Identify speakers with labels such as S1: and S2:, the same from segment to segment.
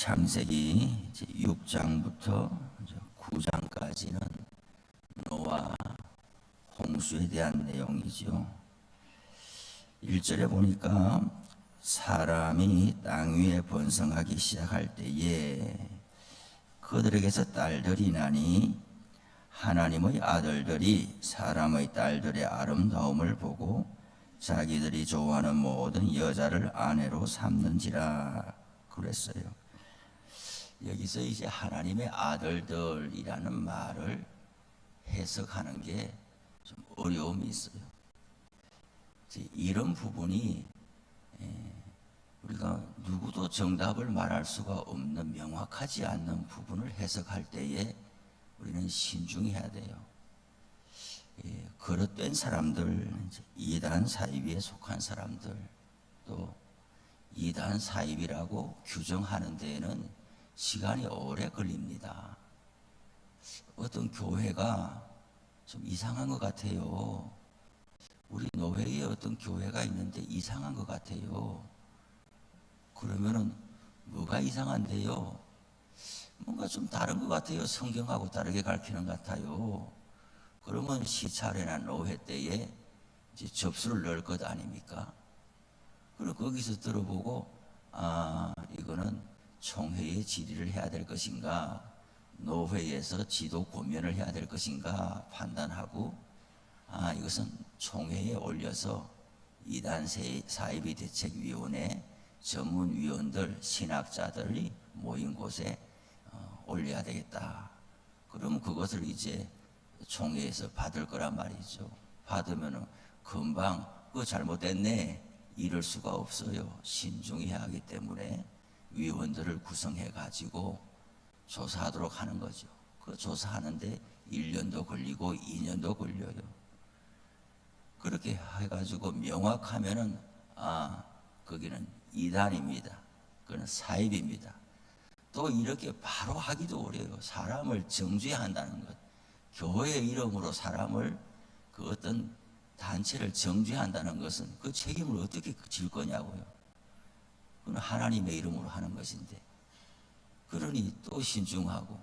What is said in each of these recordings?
S1: 창세기 6장부터 9장까지는 노아 홍수에 대한 내용이죠. 1절에 보니까 사람이 땅 위에 번성하기 시작할 때에 그들에게서 딸들이 나니 하나님의 아들들이 사람의 딸들의 아름다움을 보고 자기들이 좋아하는 모든 여자를 아내로 삼는지라 그랬어요. 여기서 이제 하나님의 아들들이라는 말을 해석하는 게 좀 어려움이 있어요. 이런 부분이 우리가 누구도 정답을 말할 수가 없는 명확하지 않는 부분을 해석할 때에 우리는 신중해야 돼요. 거릇된 사람들, 이단 사이비에 속한 사람들, 또 이단 사이비라고 규정하는 데에는 시간이 오래 걸립니다. 어떤 교회가 좀 이상한 것 같아요. 우리 노회에 어떤 교회가 있는데 이상한 것 같아요. 그러면은 뭐가 이상한데요? 뭔가 좀 다른 것 같아요. 성경하고 다르게 가르치는 것 같아요. 그러면 시차례나 노회 때에 이제 접수를 넣을 것 아닙니까? 그리고 거기서 들어보고 이거는 총회의 질의를 해야 될 것인가, 노회에서 지도 고면을 해야 될 것인가 판단하고 이것은 총회에 올려서 이단 사이비 대책위원회 전문위원들, 신학자들이 모인 곳에 올려야 되겠다. 그러면 그것을 이제 총회에서 받을 거란 말이죠. 받으면은 금방 그거 잘못됐네 이럴 수가 없어요. 신중해야 하기 때문에 위원들을 구성해 가지고 조사하도록 하는 거죠. 그 조사하는데 1년도 걸리고 2년도 걸려요. 그렇게 해가지고 명확하면은 거기는 이단입니다. 그건 사입입니다. 또 이렇게 바로 하기도 어려워요. 사람을 정죄한다는 것, 교회 이름으로 사람을 그 어떤 단체를 정죄한다는 것은 그 책임을 어떻게 질 거냐고요. 그건 하나님의 이름으로 하는 것인데, 그러니 또 신중하고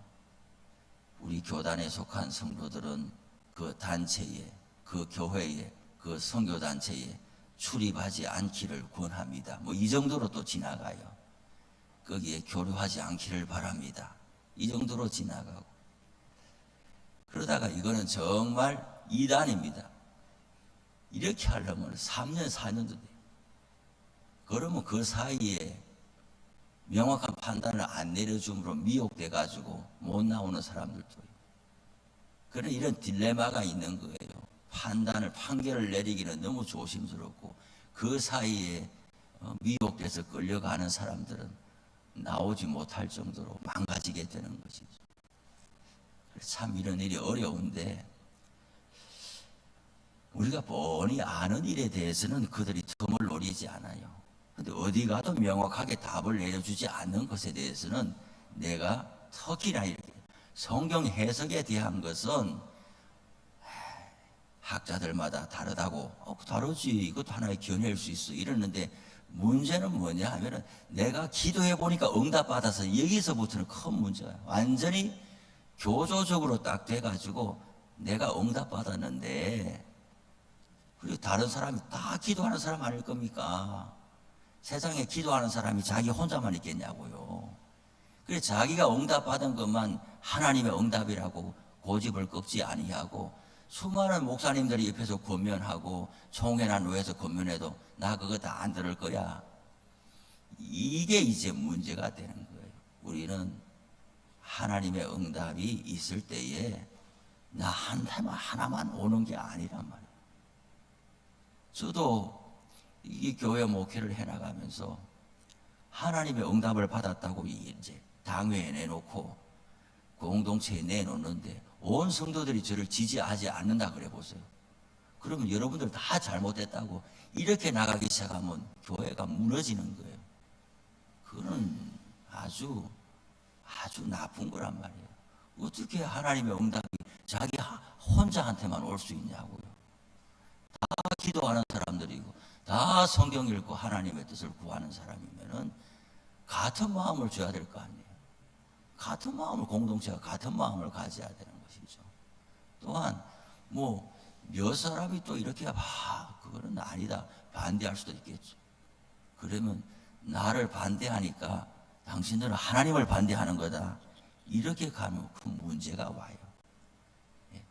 S1: 우리 교단에 속한 성도들은 그 단체에, 그 교회에, 그 선교단체에 출입하지 않기를 권합니다. 뭐 이 정도로 또 지나가요. 거기에 교류하지 않기를 바랍니다. 이 정도로 지나가고, 그러다가 이거는 정말 이단입니다. 이렇게 하려면 3년, 4년도 돼요. 그러면 그 사이에 명확한 판단을 안 내려줌으로 미혹돼 가지고 못 나오는 사람들도 있어요. 그런 이런 딜레마가 있는 거예요. 판결을 내리기는 너무 조심스럽고 그 사이에 미혹돼서 끌려가는 사람들은 나오지 못할 정도로 망가지게 되는 것이죠. 참 이런 일이 어려운데, 우리가 뻔히 아는 일에 대해서는 그들이 틈을 노리지 않아요. 근데 어디 가도 명확하게 답을 내려주지 않는 것에 대해서는 내가 특히나 이렇게 성경 해석에 대한 것은 학자들마다 다르다고, 다르지, 이것도 하나의 견해일 수 있어 이러는데, 문제는 뭐냐 하면은 내가 기도해 보니까 응답받아서 여기서부터는 큰 문제가 완전히 교조적으로 딱 돼가지고 내가 응답받았는데, 그리고 다른 사람이 다 기도하는 사람 아닐 겁니까? 세상에 기도하는 사람이 자기 혼자만 있겠냐고요. 그래서 자기가 응답받은 것만 하나님의 응답이라고 고집을 꺾지 아니하고, 수많은 목사님들이 옆에서 권면하고 총회나 노회에서 권면해도 나 그거 다 안 들을 거야. 이게 이제 문제가 되는 거예요. 우리는 하나님의 응답이 있을 때에 나 하나만 오는 게 아니란 말이에요. 저도 이 교회 목회를 해나가면서 하나님의 응답을 받았다고 이제 당회에 내놓고 공동체에 내놓는데 온 성도들이 저를 지지하지 않는다 그래 보세요. 그러면 여러분들 다 잘못됐다고 이렇게 나가기 시작하면 교회가 무너지는 거예요. 그건 아주 나쁜 거란 말이에요. 어떻게 하나님의 응답이 자기 혼자한테만 올 수 있냐고요. 다 기도하는 사람들이고 다 성경 읽고 하나님의 뜻을 구하는 사람이면은 같은 마음을 줘야 될 거 아니에요. 같은 마음을, 공동체가 같은 마음을 가져야 되는 것이죠. 또한 뭐 몇 사람이 또 이렇게 그거는 아니다 반대할 수도 있겠죠. 그러면 나를 반대하니까 당신들은 하나님을 반대하는 거다, 이렇게 가면 큰 문제가 와요. 예.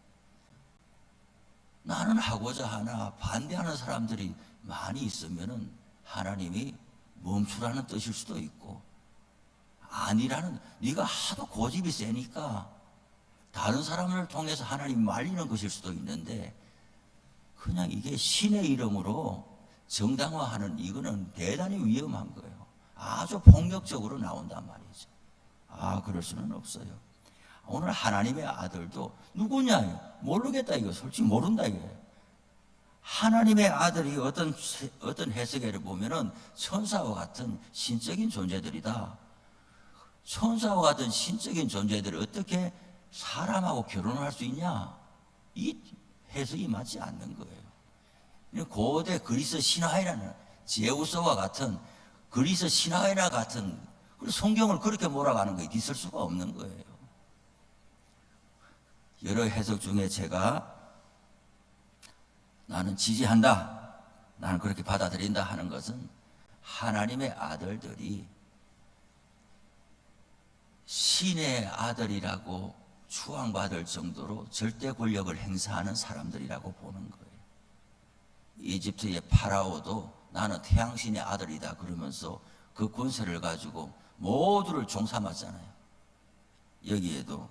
S1: 나는 하고자 하나 반대하는 사람들이 많이 있으면은 하나님이 멈추라는 뜻일 수도 있고, 아니라는, 네가 하도 고집이 세니까 다른 사람을 통해서 하나님 말리는 것일 수도 있는데, 그냥 이게 신의 이름으로 정당화하는, 이거는 대단히 위험한 거예요. 아주 폭력적으로 나온단 말이죠. 그럴 수는 없어요. 오늘 하나님의 아들도 누구냐? 모르겠다, 이거. 솔직히 모른다, 이거예요. 하나님의 아들이 어떤 해석에를 보면은 천사와 같은 신적인 존재들이다. 천사와 같은 신적인 존재들이 어떻게 사람하고 결혼을 할 수 있냐? 이 해석이 맞지 않는 거예요. 고대 그리스 신화에는 제우스와 같은, 그리스 신화에나 같은, 성경을 그렇게 몰아가는 게 있을 수가 없는 거예요. 여러 해석 중에 제가 나는 지지한다, 나는 그렇게 받아들인다 하는 것은, 하나님의 아들들이 신의 아들이라고 추앙받을 정도로 절대 권력을 행사하는 사람들이라고 보는 거예요. 이집트의 파라오도 나는 태양신의 아들이다 그러면서 그 권세를 가지고 모두를 종삼았잖아요. 여기에도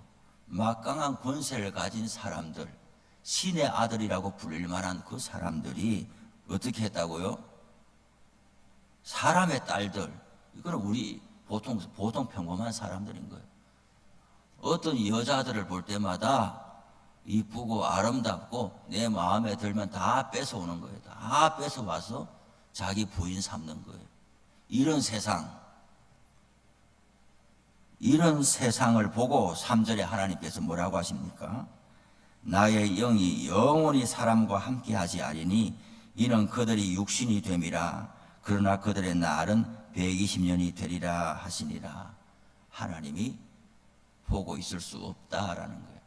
S1: 막강한 권세를 가진 사람들, 신의 아들이라고 불릴 만한 그 사람들이 어떻게 했다고요? 사람의 딸들, 이거는 우리 보통 평범한 사람들인 거예요. 어떤 여자들을 볼 때마다 이쁘고 아름답고 내 마음에 들면 다 뺏어오는 거예요. 다 뺏어와서 자기 부인 삼는 거예요. 이런 세상을 보고 3절에 하나님께서 뭐라고 하십니까? 나의 영이 영원히 사람과 함께 하지 아니니 이는 그들이 육신이 됨이라. 그러나 그들의 날은 120년이 되리라 하시니라. 하나님이 보고 있을 수 없다라는 거예요.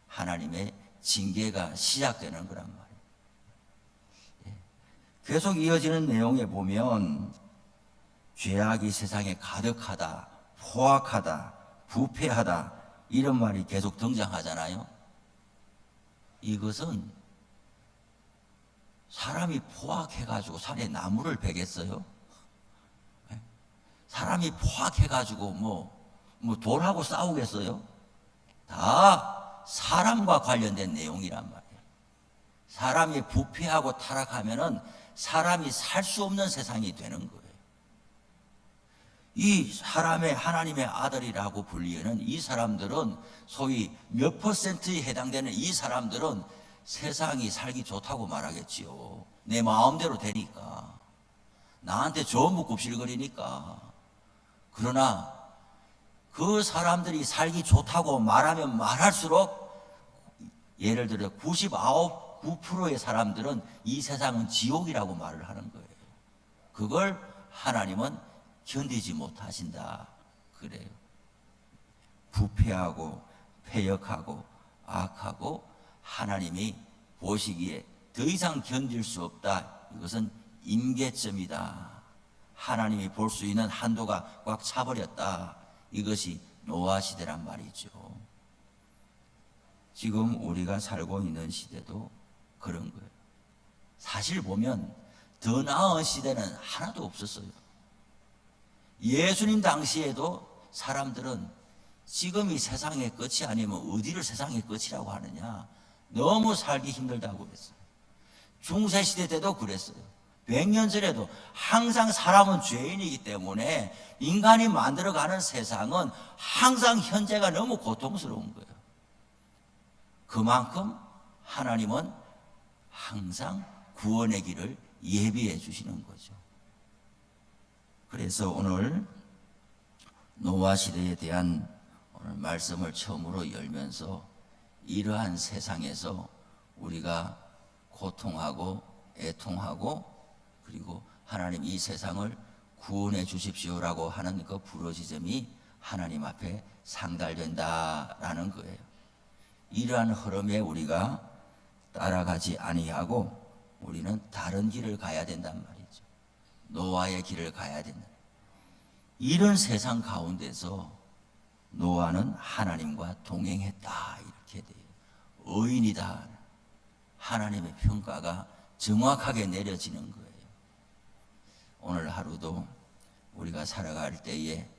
S1: 하나님의 징계가 시작되는 거란 말이에요. 계속 이어지는 내용에 보면 죄악이 세상에 가득하다, 포악하다, 부패하다, 이런 말이 계속 등장하잖아요. 이것은 사람이 포악해가지고 산에 나무를 베겠어요? 사람이 포악해가지고 뭐 돌하고 싸우겠어요? 다 사람과 관련된 내용이란 말이에요. 사람이 부패하고 타락하면은 사람이 살 수 없는 세상이 되는 거예요. 이 사람의 하나님의 아들이라고 불리는 이 사람들은, 소위 몇 퍼센트에 해당되는 이 사람들은 세상이 살기 좋다고 말하겠지요. 내 마음대로 되니까, 나한테 전부 굽실거리니까. 그러나 그 사람들이 살기 좋다고 말하면 말할수록, 예를 들어 9%의 사람들은 이 세상은 지옥이라고 말을 하는 거예요. 그걸 하나님은 견디지 못하신다 그래요. 부패하고 패역하고 악하고 하나님이 보시기에 더 이상 견딜 수 없다. 이것은 임계점이다. 하나님이 볼 수 있는 한도가 꽉 차버렸다. 이것이 노아 시대란 말이죠. 지금 우리가 살고 있는 시대도 그런 거예요. 사실 보면 더 나은 시대는 하나도 없었어요. 예수님 당시에도 사람들은 지금이 세상의 끝이 아니면 어디를 세상의 끝이라고 하느냐, 너무 살기 힘들다고 그랬어요. 중세시대 때도 그랬어요. 100년 전에도 항상 사람은 죄인이기 때문에 인간이 만들어가는 세상은 항상 현재가 너무 고통스러운 거예요. 그만큼 하나님은 항상 구원의 길을 예비해 주시는 거죠. 그래서 오늘 노아 시대에 대한 오늘 말씀을 처음으로 열면서, 이러한 세상에서 우리가 고통하고 애통하고, 그리고 하나님 이 세상을 구원해 주십시오라고 하는 그 부르짖음이 하나님 앞에 상달된다라는 거예요. 이러한 흐름에 우리가 따라가지 아니하고 우리는 다른 길을 가야 된단 말이죠. 노아의 길을 가야 된다. 이런 세상 가운데서 노아는 하나님과 동행했다 이렇게 돼요. 의인이다. 하나님의 평가가 정확하게 내려지는 거예요. 오늘 하루도 우리가 살아갈 때에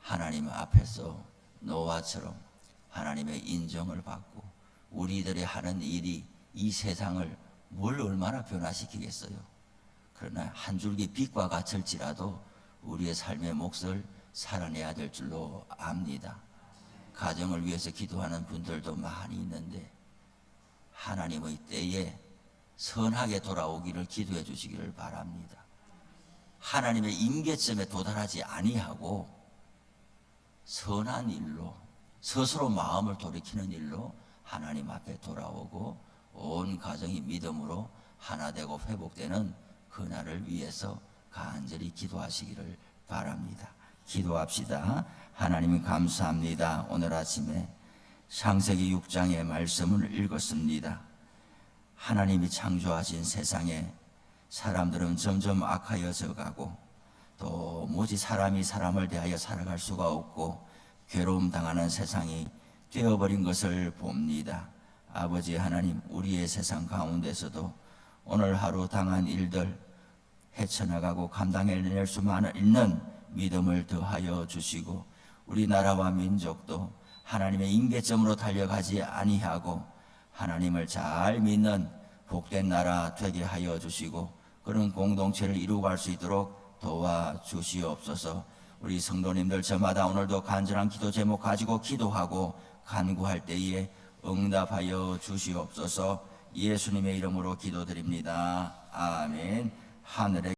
S1: 하나님 앞에서 노아처럼 하나님의 인정을 받고 우리들이 하는 일이 이 세상을 뭘 얼마나 변화시키겠어요. 그러나 한 줄기 빛과 같을지라도 우리의 삶의 몫을 살아내야 될 줄로 압니다. 가정을 위해서 기도하는 분들도 많이 있는데 하나님의 때에 선하게 돌아오기를 기도해 주시기를 바랍니다. 하나님의 임계점에 도달하지 아니하고 선한 일로 스스로 마음을 돌이키는 일로 하나님 앞에 돌아오고 온 가정이 믿음으로 하나 되고 회복되는 그날을 위해서 간절히 기도하시기를 바랍니다. 기도합시다. 하나님 감사합니다. 오늘 아침에 창세기 6장의 말씀을 읽었습니다. 하나님이 창조하신 세상에 사람들은 점점 악하여져 가고 도무지 사람이 사람을 대하여 살아갈 수가 없고 괴로움 당하는 세상이 되어버린 것을 봅니다. 아버지 하나님, 우리의 세상 가운데서도 오늘 하루 당한 일들 헤쳐나가고 감당해낼 수만 있는 믿음을 더하여 주시고 우리나라와 민족도 하나님의 임계점으로 달려가지 아니하고 하나님을 잘 믿는 복된 나라 되게 하여 주시고 그런 공동체를 이루어갈 수 있도록 도와주시옵소서. 우리 성도님들 저마다 오늘도 간절한 기도 제목 가지고 기도하고 간구할 때에 응답하여 주시옵소서. 예수님의 이름으로 기도드립니다. 아멘. 하늘에